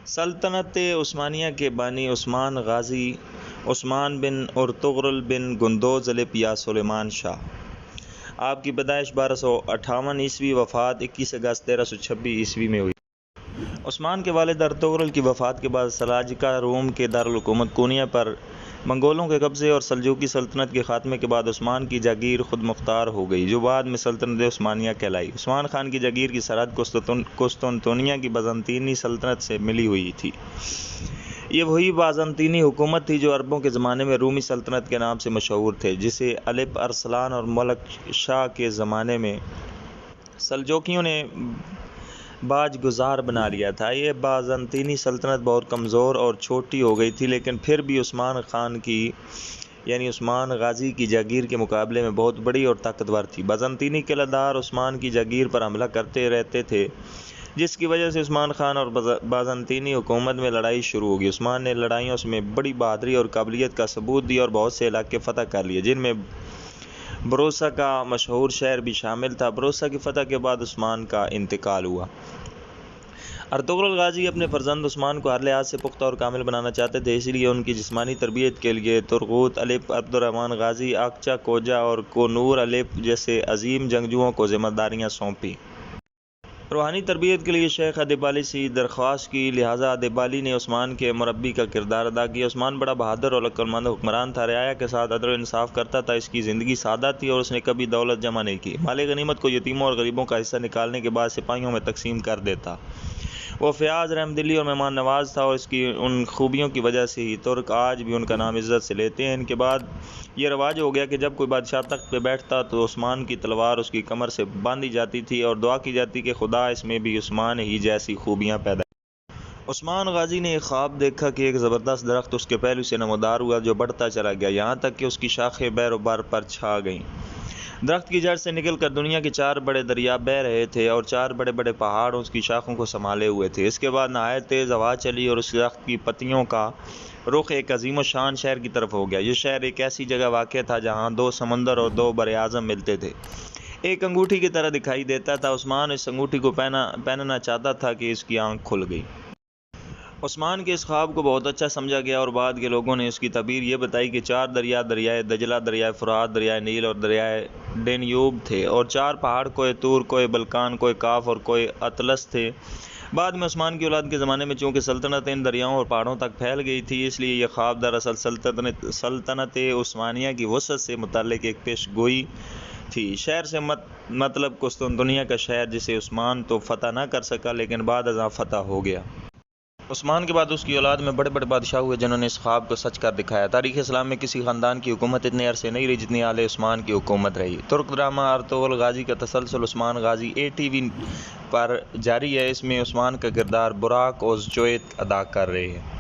سلطنت عثمانیہ کے بانی عثمان غازی عثمان بن ارطغرل بن گندوز الپ یا سلیمان شاہ، آپ کی پیدائش 1258 عیسوی، وفات 21 اگست 1326 عیسوی میں ہوئی۔ عثمان کے والد ارطغرل کی وفات کے بعد سلاجقہ روم کے دارالحکومت کونیا پر منگولوں کے قبضے اور سلجوقی سلطنت کے خاتمے کے بعد عثمان کی جاگیر خود مختار ہو گئی، جو بعد میں سلطنت عثمانیہ کہلائی۔ عثمان خان کی جاگیر کی سرحد قسطنطنیہ کی بازنطینی سلطنت سے ملی ہوئی تھی۔ یہ وہی بازنطینی حکومت تھی جو عربوں کے زمانے میں رومی سلطنت کے نام سے مشہور تھے، جسے الپ ارسلان اور ملک شاہ کے زمانے میں سلجوقیوں نے باج گزار بنا لیا تھا۔ یہ بازنطینی سلطنت بہت کمزور اور چھوٹی ہو گئی تھی، لیکن پھر بھی عثمان خان کی یعنی عثمان غازی کی جاگیر کے مقابلے میں بہت بڑی اور طاقتور تھی۔ بازنطینی قلعہ دار عثمان کی جاگیر پر حملہ کرتے رہتے تھے، جس کی وجہ سے عثمان خان اور بازنطینی حکومت میں لڑائی شروع ہو گئی۔ عثمان نے لڑائیوں میں بڑی بہادری اور قابلیت کا ثبوت دیا اور بہت سے علاقے فتح کر لیے، جن میں بروسا کا مشہور شہر بھی شامل تھا۔ بروسا کی فتح کے بعد عثمان کا انتقال ہوا۔ ارطغرل غازی اپنے فرزند عثمان کو ہر لحاظ سے پختہ اور کامل بنانا چاہتے تھے، اس لیے ان کی جسمانی تربیت کے لیے ترغوت الپ عبدالرحمن غازی، اقچا کوجا اور کونور الپ جیسے عظیم جنگجوؤں کو ذمہ داریاں سونپیں۔ روحانی تربیت کے لیے شیخ ادیبالی سے درخواست کی، لہٰذا ادیبالی نے عثمان کے مربی کا کردار ادا کیا۔ عثمان بڑا بہادر اور عقلمند حکمران تھا، رعایا کے ساتھ عدل و انصاف کرتا تھا، اس کی زندگی سادہ تھی اور اس نے کبھی دولت جمع نہیں کی۔ مال غنیمت کو یتیموں اور غریبوں کا حصہ نکالنے کے بعد سپاہیوں میں تقسیم کر دیتا۔ وہ فیاض، رحم دلی اور مہمان نواز تھا، اور اس کی ان خوبیوں کی وجہ سے ہی ترک آج بھی ان کا نام عزت سے لیتے ہیں۔ ان کے بعد یہ رواج ہو گیا کہ جب کوئی بادشاہ تخت پہ بیٹھتا تو عثمان کی تلوار اس کی کمر سے باندھی جاتی تھی اور دعا کی جاتی کہ خدا اس میں بھی عثمان ہی جیسی خوبیاں پیدا کرے۔ عثمان غازی نے ایک خواب دیکھا کہ ایک زبردست درخت اس کے پہلو سے نمودار ہوا، جو بڑھتا چلا گیا، یہاں تک کہ اس کی شاخیں بحر و بر پر چھا گئیں۔ درخت کی جڑ سے نکل کر دنیا کے 4 بڑے دریا بہہ رہے تھے اور 4 بڑے بڑے پہاڑ اس کی شاخوں کو سنبھالے ہوئے تھے۔ اس کے بعد نہایت تیز ہوا چلی اور اس درخت کی پتیوں کا رخ ایک عظیم الشان شہر کی طرف ہو گیا۔ یہ شہر ایک ایسی جگہ واقع تھا جہاں 2 سمندر اور 2 بر اعظم ملتے تھے، ایک انگوٹھی کی طرح دکھائی دیتا تھا۔ عثمان اس انگوٹھی کو پہننا چاہتا تھا کہ اس کی آنکھ کھل گئی۔ عثمان کے اس خواب کو بہت اچھا سمجھا گیا اور بعد کے لوگوں نے اس کی تعبیر یہ بتائی کہ 4 دریا، دریائے دجلہ، دریائے فرات، دریائے نیل اور دریائے ڈینیوب تھے، اور 4 پہاڑ کوہ طور، کوہ بلقان، کوہ کاف اور کوہ اطلس تھے۔ بعد میں عثمان کی اولاد کے زمانے میں چونکہ سلطنت ان دریاؤں اور پہاڑوں تک پھیل گئی تھی، اس لیے یہ خواب دراصل سلطنت عثمانیہ کی وسعت سے متعلق ایک پیش گوئی تھی۔ شہر سے مطلب قسطنطنیہ کا شہر، جسے عثمان تو فتح نہ کر سکا لیکن بعد ازاں فتح ہو گیا۔ عثمان کے بعد اس کی اولاد میں بڑے بڑے بادشاہ ہوئے جنہوں نے اس خواب کو سچ کر دکھایا۔ تاریخ اسلام میں کسی خاندان کی حکومت اتنے عرصے نہیں رہی جتنی آل عثمان کی حکومت رہی۔ ترک ڈرامہ ارطغرل غازی کا تسلسل عثمان غازی ATV پر جاری ہے، اس میں عثمان کا کردار براک اوزچویت ادا کر رہے ہیں۔